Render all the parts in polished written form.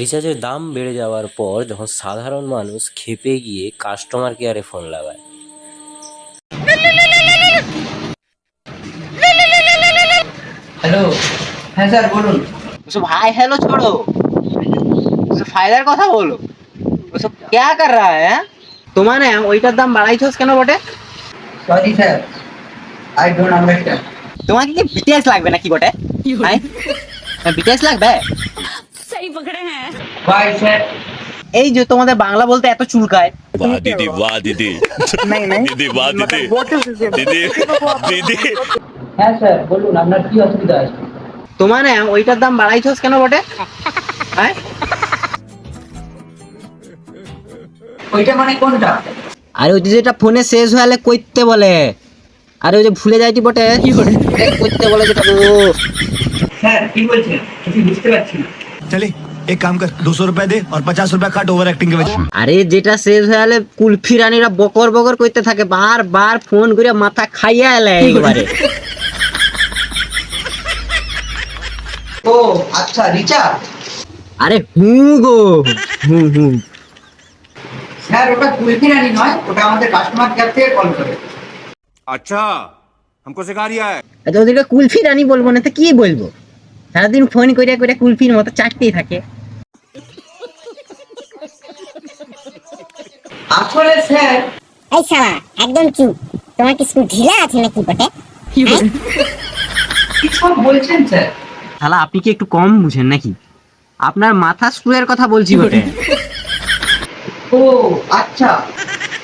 রিচার্জের দাম বেড়ে যাওয়ার পর যখন সাধারণ মানুষ ক্ষেপে গিয়ে কাস্টমার কেয়ারে ফোন লাগায়। हेलो। हाँ सर बोलून। उसको भाई हेलो छोड़ो, उसको फायदार কথা বলো। उसको क्या कर रहा है? তোমানে ওইটার দাম বাড়াইছস কেন বটে? Sorry sir, I don't understand. তোমাকে কি বিটিএস লাগবে নাকি বটে? হ্যাঁ, বিটিএস লাগবে? सही पकड़े हैं। Bye sir. এই যে তোমাদের বাংলা বলতে এত চুলকায়। वाह दीदी वाह दीदी नहीं नहीं दीदी वाह दीदी दीदी दीदी হ্যাঁ স্যার বলুন আপনার কি অসুবিধা আছে? তোমানে ওইটার দাম বাড়াইছস কেন বটে? হ্যাঁ, ওইটা মানে কোনটা? আরে ওই যেটা ফোনে শেষ হয়ে গেলে কইতে বলে, আরে ওই যে ভুলে যাইতি বটে কি করে কইতে বলে যেটা গো। স্যার কি বলছেন কিছু বুঝতে পারছি না। चले एक काम कर 200 रुपए दे और 50 रुपए काट ओवर एक्टिंग के वजह। আরে যেটা শেষ হয়ে গেলে কুলফি রানীরা বকর বকর করতে থাকে, বারবার ফোন করে মাথা খাইয়া এলে একবারে। ও আচ্ছা রিচার্জ। আরে গো হু স্যার ওটা কুলফি রানী নয়, ওটা আমাদের কাস্টমার কেয়ার থেকে কল করে। अच्छा हमको सिखा रिया है। আচ্ছা ওদেরকে কুলফি রানী বলবো না তো কি বলবো? সারাদিন ফোন করে করে কুলফির মতো চাটতেই থাকে। আসলে স্যার এই শালা একদম চুপ, তোমার কি স্কুল ঢিলা আছে নাকি বটে? কি সব বলছেন স্যার? শালা আপনি কি একটু কম বুঝেন নাকি? আপনার মাথা স্ক্রুয়ের কথা বলছি বটে। ও আচ্ছা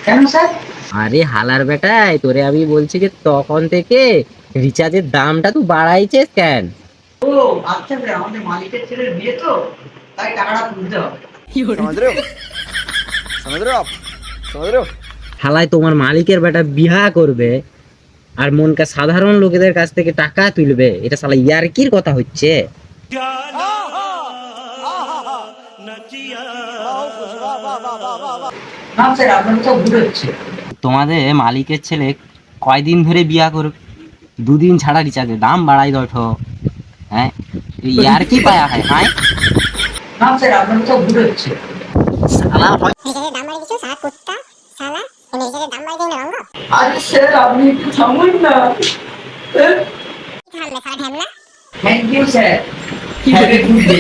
কেন স্যার? আরে হালার বেটাই, তোরে আমি বলছি যে তখন থেকে রিচার্জের দামটা তুই বাড়াইছিস কেন? ও আচ্ছা স্যার, আমাদের মালিকের ছেলের বিয়ে তো, তাই টাকাটা তুলতে হবে। হালায় তোমার মালিকের বেটা বিহা করবে আর মনকা সাধারণ লোকেদের কাছ থেকে টাকা তুলবে, এটা শালা ইয়ার্কির কথা হচ্ছে। না স্যার আপনার তো ভুল হচ্ছে। তোমাদের মালিকের ছেলে কয়দিন ধরে বিয়া করবে? দুদিন ছাড়া রিচার্জের দাম বাড়াই দঠো। হ্যাঁ, ইয়ার্কি পায়া হয়। হ্যাঁ না স্যার আপনার তো ভুল হচ্ছে। শালা হয় রিচার্জের দাম বাড়িয়ে দিছো শালা কুত্তা শালা, তুমি রিচার্জের দাম বাড়িয়ে দিও না রঙ্গ। আরে স্যার আপনি একটু থামুন না। থামবে শালা ঢ্যামলা। Thank you sir, have a good day.